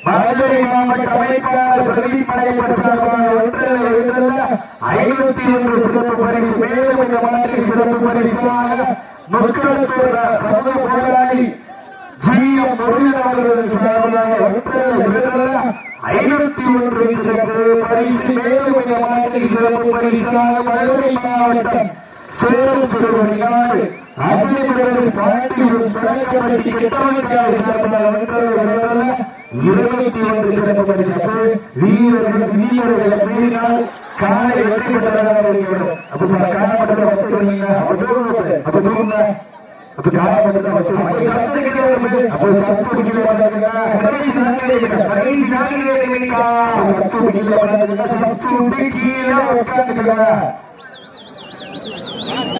மதுரை மாவட்ட அமைப்பாளர் பிரதிபலை பரிசாக 501 சிறப்பு பரிசு. மேலும் இந்த மாநில சிறப்பு பரிசாக மக்களத்தோட சமூக போராளி ஜிஎம் அவர்கள் சார்பாக 501 சிறப்பு பரிசு. மேலும் இந்த மாநில சிறப்பு பரிசாக மதுரை மாவட்டம் சேலம் சிறுவனிகாடு அஜய் பிரதேஷ் பாண்டி சரக்கப்பட்டி கெட்டவனுக்காக சார்பாக 21 சிறப்பு பரிசு. வீரர்கள் விதிமுறைகளை மீறினால் காலை வெற்றி பெற்றதாக அப்ப காலப்பட்ட வசதி பண்ணீங்க. அப்ப தூங்க அப்ப காலப்பட்ட வசதி அப்போ சச்சு கீழே உட்காந்துக்க